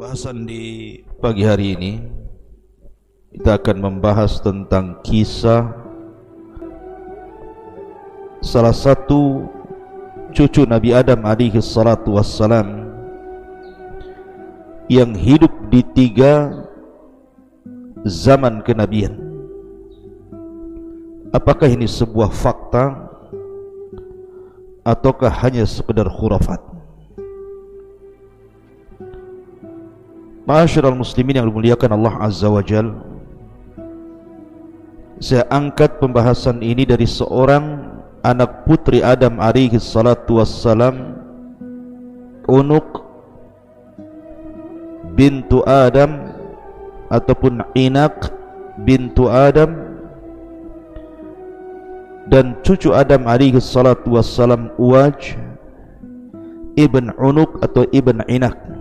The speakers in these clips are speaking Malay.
Pembahasan di pagi hari ini kita akan membahas tentang kisah salah satu cucu Nabi Adam alaihi salatu wassalam yang hidup di 3 zaman kenabian. Apakah ini sebuah fakta ataukah hanya sekedar khurafat? Ma'asyiral muslimin yang dimuliakan Allah Azza wa Jal, saya angkat pembahasan ini dari seorang anak putri Adam alaihi salatu wassalam, Unuk bintu Adam ataupun Inak bintu Adam, dan cucu Adam alaihi salatu wassalam Uwaj ibn Unuk atau ibn Inak.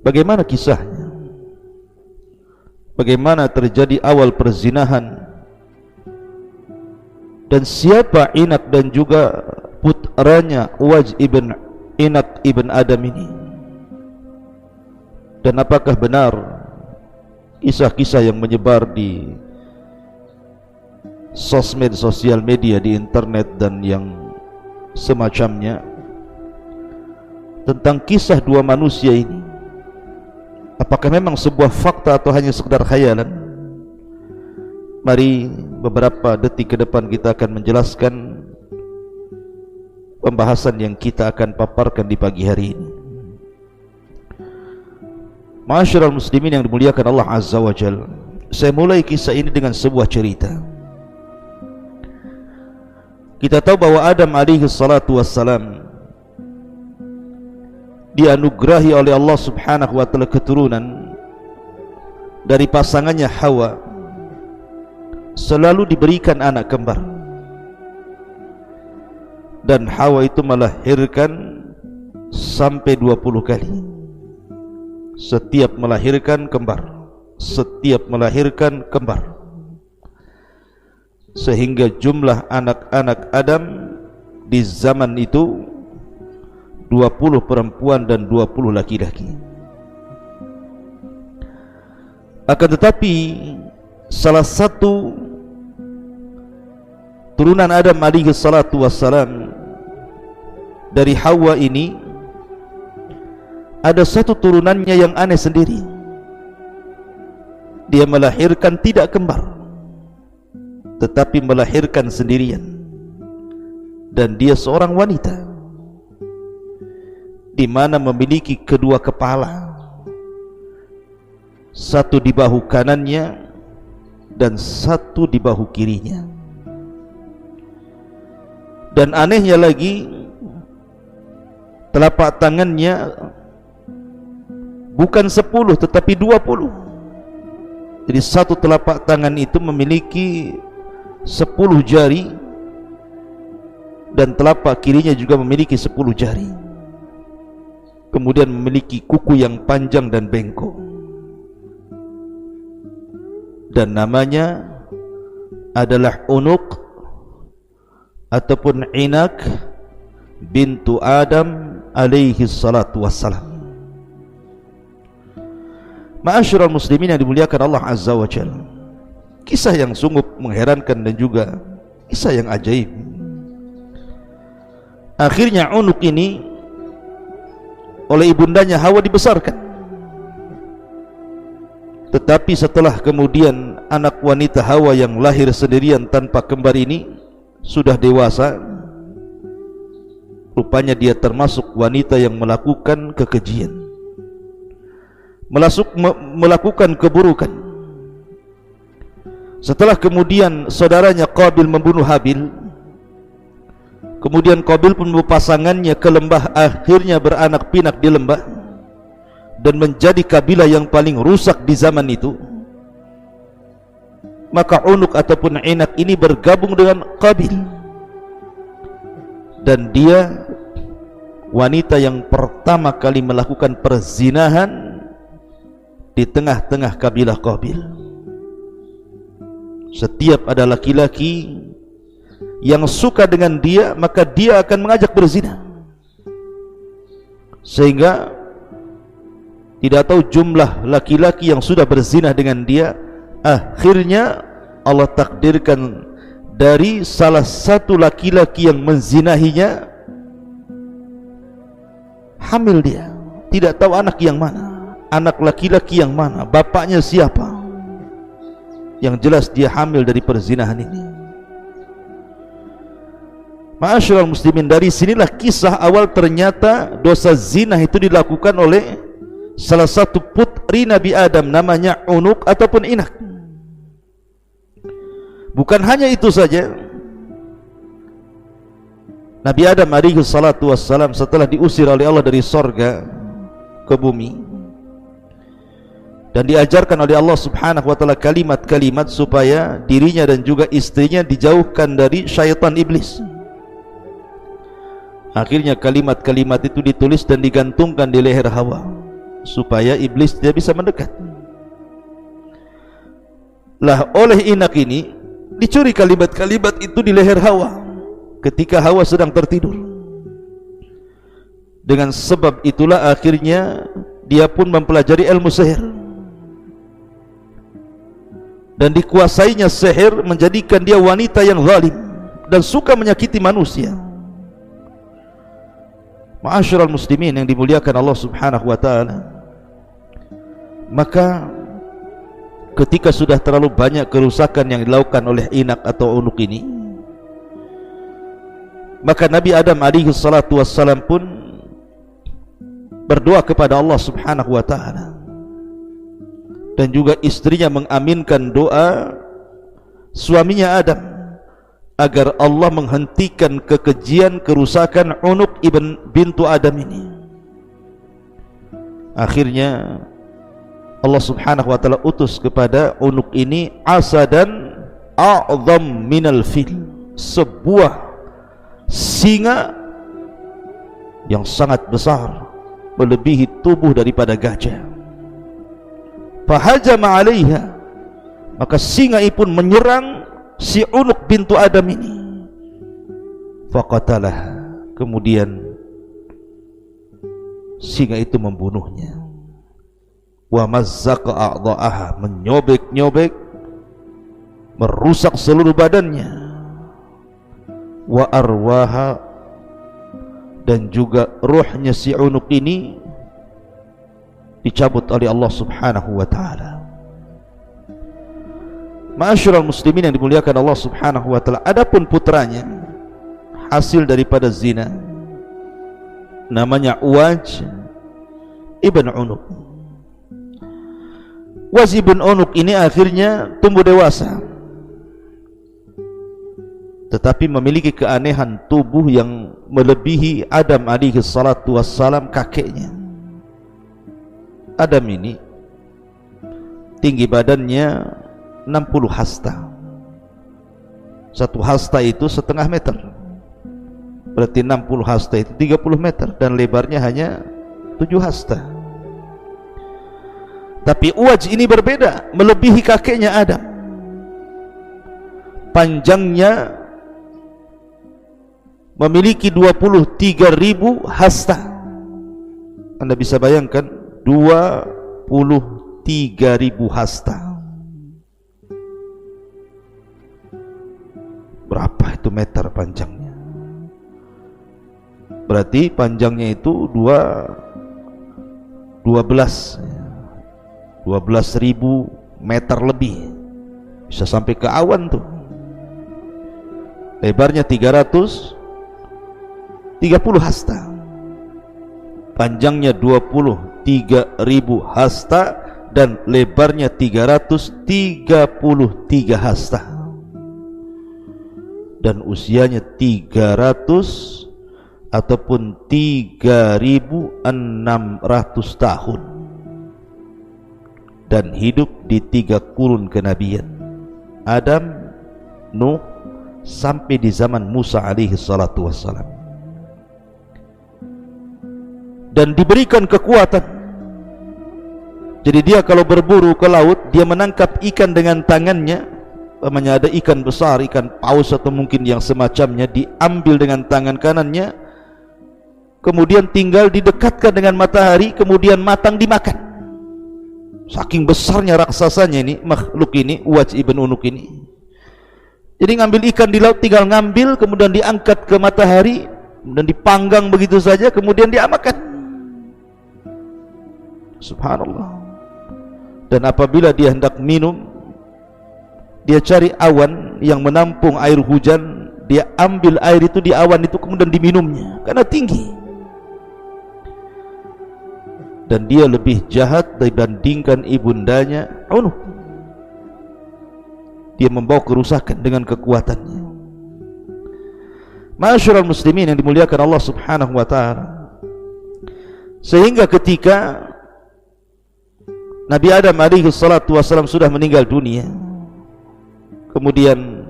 Bagaimana kisahnya? Bagaimana terjadi awal perzinahan? Dan siapa Inak dan juga putranya Uwaj ibn Inak ibn Adam ini? Dan apakah benar kisah-kisah yang menyebar di sosmed, sosial media, di internet dan yang semacamnya tentang kisah 2 manusia ini? Apakah memang sebuah fakta atau hanya sekedar khayalan? Mari beberapa detik ke depan kita akan menjelaskan pembahasan yang kita akan paparkan di pagi hari ini. Ma'asyiral muslimin yang dimuliakan Allah Azza wa Jalla, saya mulai kisah ini dengan sebuah cerita. Kita tahu bahwa Adam alaihi salatu wassalam dianugerahi oleh Allah subhanahu wa ta'ala keturunan dari pasangannya Hawa, selalu diberikan anak kembar. Dan Hawa itu melahirkan sampai 20 kali. Setiap melahirkan kembar, setiap melahirkan kembar, sehingga jumlah anak-anak Adam di zaman itu 20 perempuan dan 20 laki-laki. Akan tetapi salah satu turunan Adam alaihi salatu wassalam dari Hawa ini, ada satu turunannya yang aneh sendiri. Dia melahirkan tidak kembar, tetapi melahirkan sendirian. Dan dia seorang wanita, di mana memiliki kedua kepala, satu di bahu kanannya dan satu di bahu kirinya. Dan anehnya lagi, telapak tangannya bukan 10 tetapi 20. Jadi satu telapak tangan itu memiliki 10 jari, dan telapak kirinya juga memiliki 10 jari. Kemudian memiliki kuku yang panjang dan bengkok. Dan namanya adalah Unuk ataupun Inak bintu Adam alaihi salatu wassalam. Ma'asyiral muslimin yang dimuliakan Allah Azza wa Jalla, kisah yang sungguh mengherankan dan juga kisah yang ajaib. Akhirnya Unuk ini oleh ibundanya Hawa dibesarkan. Tetapi setelah kemudian anak wanita Hawa yang lahir sendirian tanpa kembar ini sudah dewasa, rupanya dia termasuk wanita yang melakukan kekejian, melakukan keburukan. Setelah kemudian saudaranya Qabil membunuh Habil, kemudian Qabil pun pasangannya ke lembah, akhirnya beranak pinak di lembah dan menjadi kabilah yang paling rusak di zaman itu. Maka Unuk ataupun Inak ini bergabung dengan Qabil, dan dia wanita yang pertama kali melakukan perzinahan di tengah-tengah kabilah Qabil. Setiap ada laki-laki yang suka dengan dia, maka dia akan mengajak berzina. Sehingga tidak tahu jumlah laki-laki yang sudah berzina dengan dia. Akhirnya Allah takdirkan dari salah satu laki-laki yang menzinahinya hamil dia. Tidak tahu anak yang mana, anak laki-laki yang mana, bapaknya siapa. Yang jelas dia hamil dari perzinahan ini. Ma'asyiral muslimin, dari sinilah kisah awal ternyata dosa zina itu dilakukan oleh salah satu putri Nabi Adam, namanya Unuk ataupun Inak. Bukan hanya itu saja, Nabi Adam alaihi salatu wassalam setelah diusir oleh Allah dari sorga ke bumi dan diajarkan oleh Allah subhanahu wa ta'ala kalimat-kalimat supaya dirinya dan juga istrinya dijauhkan dari syaitan iblis. Akhirnya kalimat-kalimat itu ditulis dan digantungkan di leher Hawa supaya iblis tidak bisa mendekat. Lah oleh Inak ini dicuri kalimat-kalimat itu di leher Hawa ketika Hawa sedang tertidur. Dengan sebab itulah akhirnya dia pun mempelajari ilmu sihir, dan dikuasainya sihir menjadikan dia wanita yang zalim dan suka menyakiti manusia. Ma'asyiral muslimin yang dimuliakan Allah subhanahu wa ta'ala, maka ketika sudah terlalu banyak kerusakan yang dilakukan oleh Inak atau Unuk ini, maka Nabi Adam alaihi salatu wassalam pun berdoa kepada Allah subhanahu wa ta'ala, dan juga istrinya mengaminkan doa suaminya Adam agar Allah menghentikan kekejian kerusakan Unuk bintu Adam ini. Akhirnya Allah subhanahu wa ta'ala utus kepada Unuk ini asadan a'zam minal fil, sebuah singa yang sangat besar, melebihi tubuh daripada gajah. Fahajama 'alaiha, maka singa itu pun menyerang si Unuk bintu Adam ini. Faqatalah, kemudian singa itu membunuhnya. Wa mazzaqa a'dha'aha, menyobek-nyobek, merusak seluruh badannya. Wa arwaha, dan juga ruhnya si Unuk ini dicabut oleh Allah subhanahu wa ta'ala. Ma'asyiral muslimin yang dimuliakan Allah subhanahu wa ta'ala, adapun putranya hasil daripada zina namanya Uwaj ibn Unuk. Uwaj ibn Unuk ini akhirnya tumbuh dewasa, tetapi memiliki keanehan tubuh yang melebihi Adam alaihi salatu wassalam, kakeknya. Adam ini tinggi badannya 60 hasta. Satu hasta itu setengah meter, berarti 60 hasta itu 30 meter, dan lebarnya hanya 7 hasta. Tapi Uwaj ini berbeda, melebihi kakeknya Adam. Panjangnya memiliki 23.000 hasta. Anda bisa bayangkan 23.000 hasta. Berapa itu meter panjangnya? Berarti panjangnya itu 12.000 meter lebih, bisa sampai ke awan tuh. Lebarnya 330 hasta, panjangnya 23.000 hasta, dan lebarnya 333 hasta, dan usianya 300 ataupun 3.600 tahun, dan hidup di 3 kurun kenabian, Adam, Nuh, sampai di zaman Musa alaihi salatu wassalam. Dan diberikan kekuatan, jadi dia kalau berburu ke laut, dia menangkap ikan dengan tangannya. Umpamanya ada ikan besar, ikan paus atau mungkin yang semacamnya, diambil dengan tangan kanannya, kemudian tinggal didekatkan dengan matahari, kemudian matang dimakan. saking besarnya raksasanya ini, makhluk ini, Uwaj ibn Unuk ini. Jadi ngambil ikan di laut, tinggal ngambil, kemudian diangkat ke matahari, kemudian dipanggang begitu saja, kemudian diamakan. Subhanallah. Dan apabila dia hendak minum, dia cari awan yang menampung air hujan, dia ambil air itu di awan itu, kemudian diminumnya, karena tinggi. Dan dia lebih jahat dibandingkan ibundanya Unuk. Dia membawa kerusakan dengan kekuatannya. Ma'asyiral muslimin yang dimuliakan Allah Subhanahu wa taala. Sehingga ketika Nabi Adam alaihi salatu wasallam sudah meninggal dunia, kemudian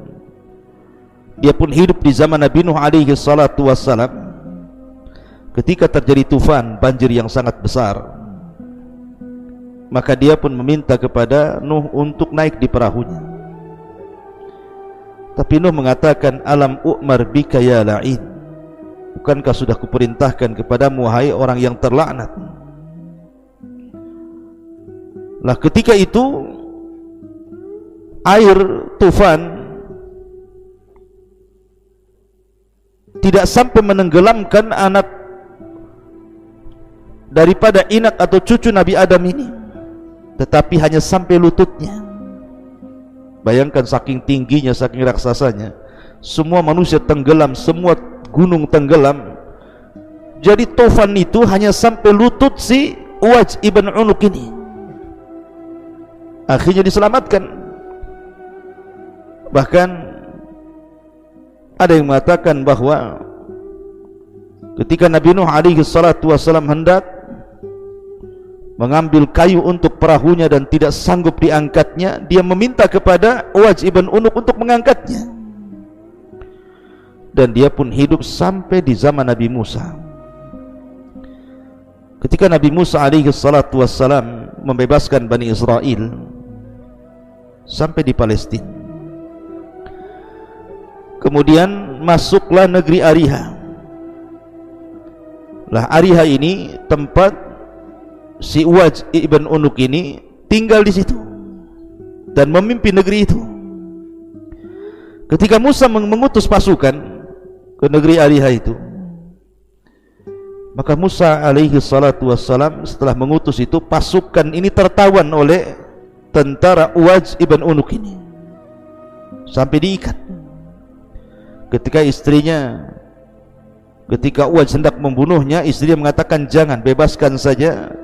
dia pun hidup di zaman Nabi Nuh alaihi salatu wasallam. Ketika terjadi tufan, banjir yang sangat besar, maka dia pun meminta kepada Nuh untuk naik di perahunya. Tapi Nuh mengatakan, alam u'mar bika ya la'in, bukankah sudah kuperintahkan kepadamu wahai orang yang terlaknat. Lah ketika itu air tufan tidak sampai menenggelamkan anak daripada inak atau cucu Nabi Adam ini, tetapi hanya sampai lututnya. Bayangkan saking tingginya, saking raksasanya, semua manusia tenggelam, semua gunung tenggelam. Jadi tufan itu hanya sampai lutut si Uwaj ibn Unuk ini. Akhirnya diselamatkan. Bahkan ada yang mengatakan bahwa ketika Nabi Nuh alaihi salatu wasallam hendak mengambil kayu untuk perahunya dan tidak sanggup diangkatnya, dia meminta kepada Uwaj ibn Unuk untuk mengangkatnya. Dan dia pun hidup sampai di zaman Nabi Musa. Ketika Nabi Musa alaihi salatu wassalam membebaskan Bani Israel sampai di Palestina, kemudian masuklah negeri Ariha. Lah Ariha ini tempat si Uwaj ibn Unuk ini tinggal di situ dan memimpin negeri itu. Ketika Musa mengutus pasukan ke negeri Ariha itu, maka Musa alaihi salatu wassalam setelah mengutus itu, pasukan ini tertawan oleh tentara Uwaj ibn Unuk ini sampai diikat. Ketika Uwaj hendak membunuhnya, istrinya mengatakan, jangan, bebaskan saja,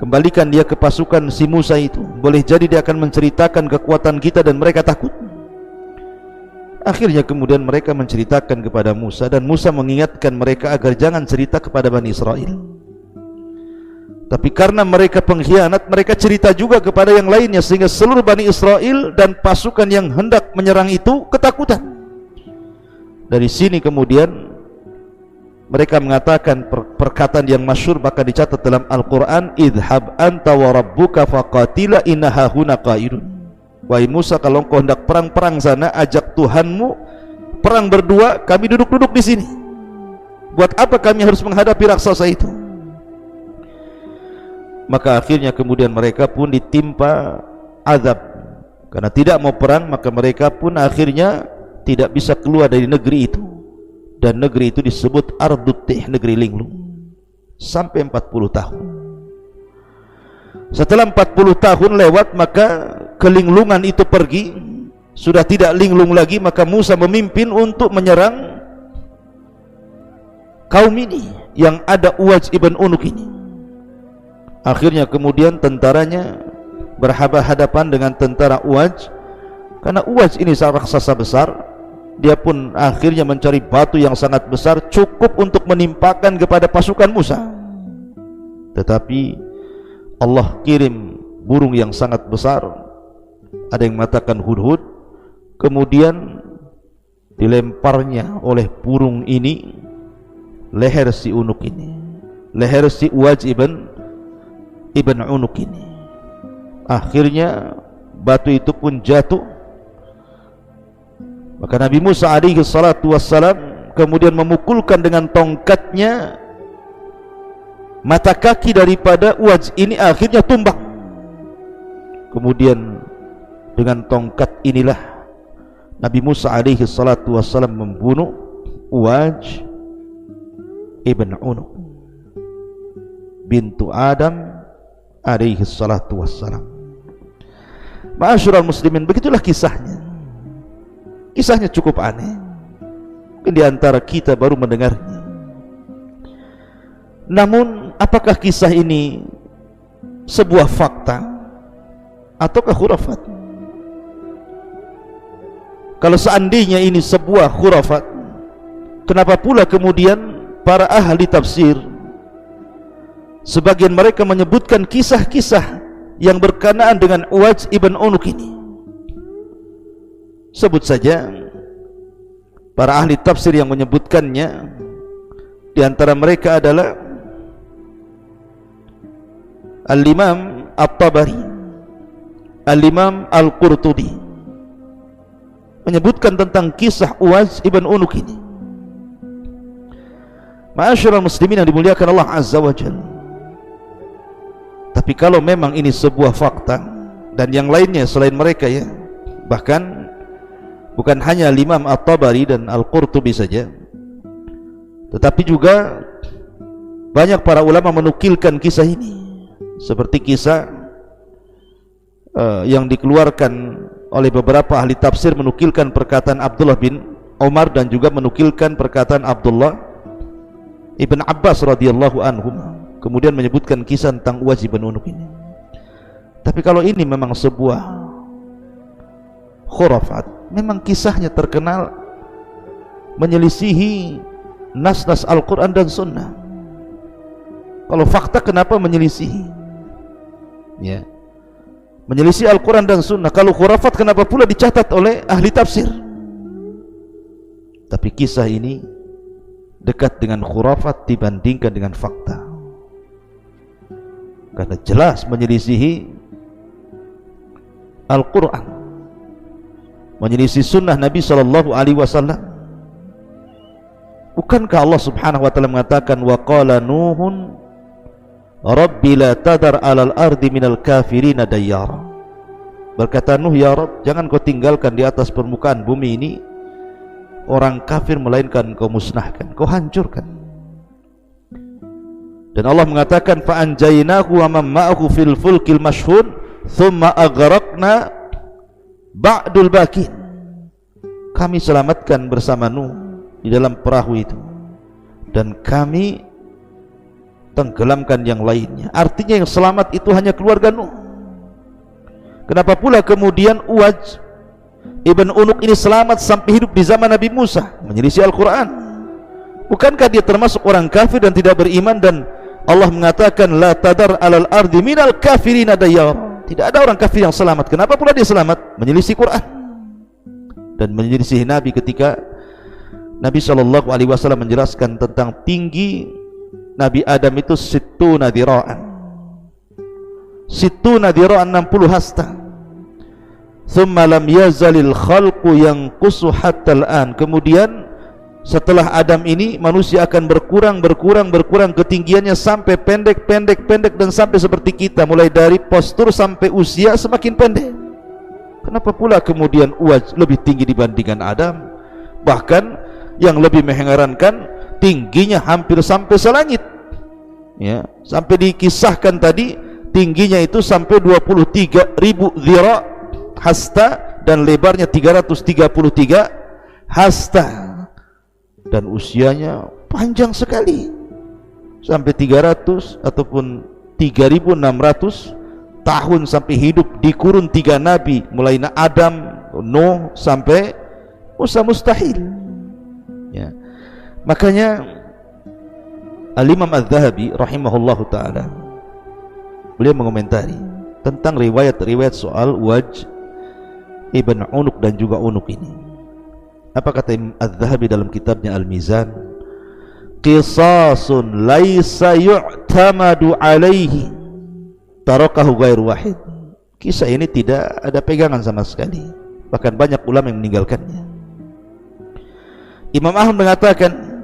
kembalikan dia ke pasukan si Musa itu, boleh jadi dia akan menceritakan kekuatan kita dan mereka takut. Akhirnya kemudian mereka menceritakan kepada Musa, dan Musa mengingatkan mereka agar jangan cerita kepada Bani Israel. Tapi karena mereka pengkhianat, mereka cerita juga kepada yang lainnya, sehingga seluruh Bani Israel dan pasukan yang hendak menyerang itu ketakutan. Dari sini kemudian mereka mengatakan perkataan yang masyhur, bahkan dicatat dalam Al-Quran, idhab anta wa rabbuka faqatila inna hahuna qaidun. Wahai Musa, kalau engkau hendak perang sana, ajak Tuhanmu perang berdua, kami duduk-duduk di sini. Buat apa kami harus menghadapi raksasa itu? Maka akhirnya kemudian mereka pun ditimpa azab karena tidak mau perang, maka mereka pun akhirnya tidak bisa keluar dari negeri itu. Dan negeri itu disebut Ardutih, negeri linglung, sampai 40 tahun. Setelah 40 tahun lewat, maka kelinglungan itu pergi, sudah tidak linglung lagi. Maka Musa memimpin untuk menyerang kaum ini yang ada Uwaj ibn Unuk ini. Akhirnya kemudian tentaranya berhadapan dengan tentara Uwaj, karena Uwaj ini raksasa besar. Dia pun akhirnya mencari batu yang sangat besar, cukup untuk menimpakan kepada pasukan Musa. Tetapi Allah kirim burung yang sangat besar, ada yang mengatakan hudhud, kemudian dilemparnya oleh burung ini leher si Unuk ini, leher si Uwaj ibn Unuk ini. Akhirnya batu itu pun jatuh. Maka Nabi Musa alaihi salatu wassalam kemudian memukulkan dengan tongkatnya mata kaki daripada Uwaj ini, akhirnya tumbang. Kemudian dengan tongkat inilah Nabi Musa alaihi salatu wassalam membunuh Uwaj ibn Unuk bintu Adam alaihi salatu wassalam. Ma'asyiral muslimin, begitulah kisahnya. Kisahnya cukup aneh. Mungkin di antara kita baru mendengarnya. Namun apakah kisah ini sebuah fakta ataukah khurafat? Kalau seandainya ini sebuah khurafat, kenapa pula kemudian para ahli tafsir sebagian mereka menyebutkan kisah-kisah yang berkenaan dengan Uwaj ibn Unuk ini? Sebut saja para ahli tafsir yang menyebutkannya. Di antara mereka adalah Al-Imam At-Tabari, Al-Imam Al-Qurtubi, menyebutkan tentang kisah Uwaj ibn Unuk ini. Ma'asyiral muslimin yang dimuliakan Allah Azza wa Jalla, tapi kalau memang ini sebuah fakta, dan yang lainnya selain mereka ya, bahkan bukan hanya Imam At-Tabari dan Al-Qurtubi saja, tetapi juga banyak para ulama menukilkan kisah ini, seperti kisah yang dikeluarkan oleh beberapa ahli tafsir, menukilkan perkataan Abdullah bin Umar dan juga menukilkan perkataan Abdullah ibn Abbas radhiyallahu anhum, kemudian menyebutkan kisah tentang Uwaj ibn Unuk ini. Tapi kalau ini memang sebuah khurafat, memang kisahnya terkenal menyelisihi nas-nas Al-Quran dan Sunnah. Kalau fakta, kenapa menyelisihi? Ya, menyelisih Al-Quran dan Sunnah. Kalau khurafat, kenapa pula dicatat oleh ahli tafsir? Tapi kisah ini dekat dengan khurafat dibandingkan dengan fakta, karena jelas menyelisihi Al-Quran, menyelisih sunnah Nabi SAW. Bukankah Allah subhanahu wa ta'ala mengatakan, wa qala Nuhun Rabbi la tadar alal ardi minal kafirina dayyara. Berkata Nuh, ya Rabb, jangan kau tinggalkan di atas permukaan bumi ini orang kafir, melainkan kau musnahkan, kau hancurkan. Dan Allah mengatakan, fa anjaynahu wa man ma'ahu fil fulkil mashhun thumma aghraqna ba'dul bakin. Kami selamatkan bersama Nuh di dalam perahu itu, dan kami tenggelamkan yang lainnya. Artinya yang selamat itu hanya keluarga Nuh. Kenapa pula kemudian Uwaj ibn Unuk ini selamat sampai hidup di zaman Nabi Musa, menyelisih Al-Quran? Bukankah dia termasuk orang kafir dan tidak beriman, dan Allah mengatakan la tadar alal ardi minal kafirina dayyar. Tidak ada orang kafir yang selamat. Kenapa pula dia selamat? Menyelisih Quran dan menyelisih Nabi, ketika Nabi SAW menjelaskan tentang tinggi Nabi Adam itu sittuna dira'an, 60 hasta. Thumma lam yazalil khalqu yanqusu hatta al-an. Kemudian setelah Adam ini manusia akan berkurang ketinggiannya sampai pendek dan sampai seperti kita, mulai dari postur sampai usia semakin pendek. Kenapa pula kemudian Uwaj lebih tinggi dibandingkan Adam? Bahkan yang lebih mengherankan, tingginya hampir sampai selangit, ya, sampai dikisahkan tadi tingginya itu sampai 23.000 dhira hasta, dan lebarnya 333 hasta, dan usianya panjang sekali sampai 300 ataupun 3.600 tahun, sampai hidup di kurun 3 nabi, mulai Adam, Nuh sampai Musa, mustahil. Ya. Makanya Al-Imam Al-Zahabi rahimahullahu ta'ala, beliau mengomentari tentang riwayat-riwayat soal Uwaj ibn Unuk dan juga Unuk ini. Apa kata Imam Al-Zahabi dalam kitabnya Al-Mizan? Qisasun laisa yu'tamadu alaihi tarakahu ghairu wahid. Kisah ini tidak ada pegangan sama sekali, bahkan banyak ulama yang meninggalkannya. Imam Ahmad mengatakan,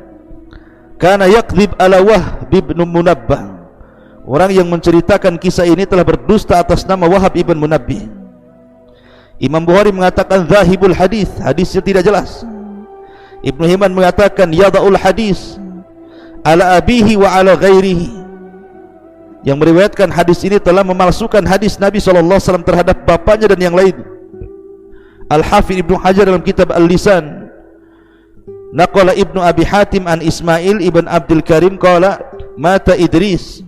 kana yakdzib ala Wahb bin Munabbah Orang yang menceritakan kisah ini telah berdusta atas nama Wahab ibn Munabbih. Imam Bukhari mengatakan zahibul hadis, hadisnya tidak jelas. Ibnu Hibban mengatakan yada'ul hadis ala abihi wa ala ghairihi. Yang meriwayatkan hadis ini telah memalsukan hadis Nabi SAW terhadap bapaknya dan yang lain. Al-Hafidh Ibnu Hajar dalam kitab Al-Lisan naqala Ibnu Abi Hatim an Ismail ibn Abdul Karim qala mata Idris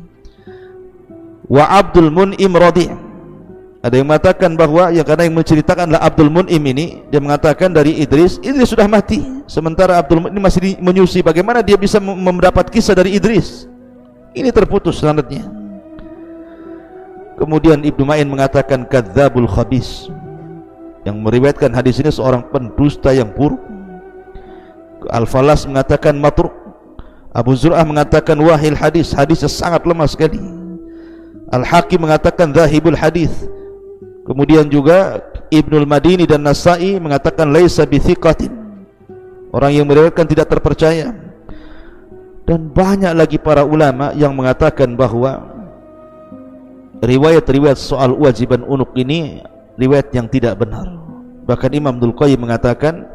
wa Abdul Mun'im radhi'. Ada yang mengatakan bahwa yang karena yang menceritakanlah Abdul Mun'im ini, dia mengatakan dari Idris sudah mati, sementara Abdul Mun'im masih menyusi bagaimana dia bisa mendapat kisah dari Idris. Ini terputus sanadnya. Kemudian Ibnu Ma'in mengatakan kadzabul khabis, yang meriwayatkan hadis ini seorang pendusta yang buruk. Al-Falas mengatakan matruk. Abu Zur'ah mengatakan wahil hadis, hadisnya sangat lemah sekali. Al-Hakim mengatakan zahibul hadis. Kemudian juga Ibnul Madini dan Nasai mengatakan laisa bithiqatin, orang yang meriwayatkan tidak terpercaya. Dan banyak lagi para ulama yang mengatakan bahwa riwayat-riwayat soal wajiban unuk ini riwayat yang tidak benar. Bahkan Imam Ibnul Qayyim mengatakan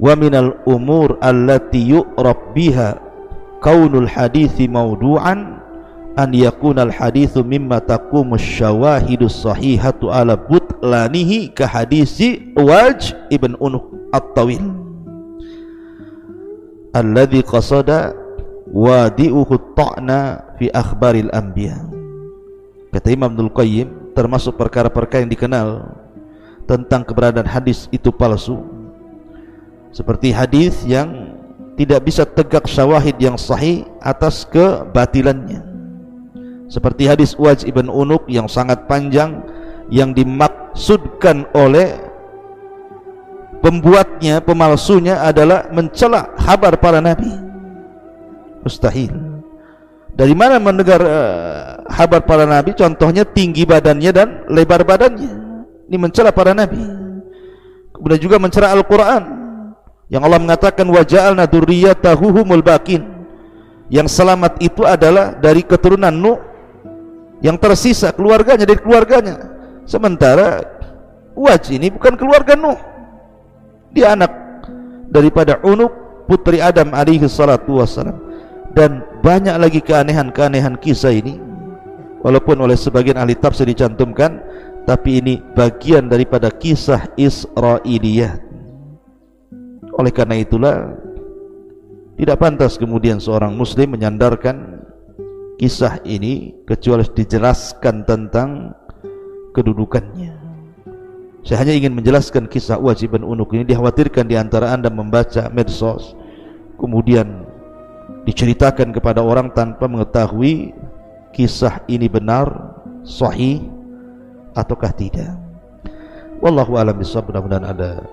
wa minal umur allati yu'rab biha kaunul hadithi maudu'an an yakunal hadithu mimma taqumus syawahidus sahihatu ala butlanihi ka hadisi Waj ibn Unuk at-Tawil alladhi qasada wadi'uhu ta'na fi akhbaril anbiya. Kata Imam Ibnul Qayyim, termasuk perkara-perkara yang dikenal tentang keberadaan hadis itu palsu, seperti hadis yang tidak bisa tegak syawahid yang sahih atas kebatilannya, seperti hadis Waj ibn Unuk yang sangat panjang, yang dimaksudkan oleh pembuatnya, pemalsunya adalah mencela kabar para nabi. Mustahil. Dari mana mendengar kabar para nabi? Contohnya tinggi badannya dan lebar badannya. Ini mencela para nabi. Kemudian juga mencela Al-Quran, yang Allah mengatakan wa ja'alna dzurriyyatahu humul baqin, yang selamat itu adalah dari keturunan Nuh, yang tersisa keluarganya dari keluarganya. Sementara Waj ini bukan keluarga Nuh, dia anak daripada Unuk putri Adam alaihi salatu wassalam. Dan banyak lagi keanehan-keanehan kisah ini, walaupun oleh sebagian ahli tafsir dicantumkan, tapi ini bagian daripada kisah Israiliyah. Oleh karena itulah tidak pantas kemudian seorang muslim menyandarkan kisah ini kecuali dijelaskan tentang kedudukannya. Saya hanya ingin menjelaskan kisah Waj ibn Unuk ini. Dikhawatirkan di antara anda membaca medsos, kemudian diceritakan kepada orang tanpa mengetahui kisah ini benar, sahih ataukah tidak. Wallahu a'lam bishawab. Mudah-mudahan ada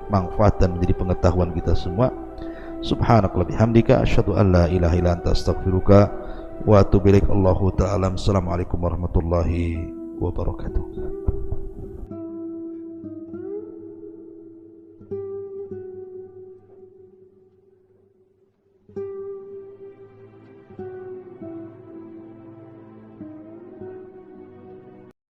manfaat dan menjadi pengetahuan kita semua. Subhanakallahumma bihamdika asyhadu an la ilaha illa anta astaghfiruka wa atubu ilaik. Allahu ta'ala. Assalamualaikum warahmatullahi wabarakatuh.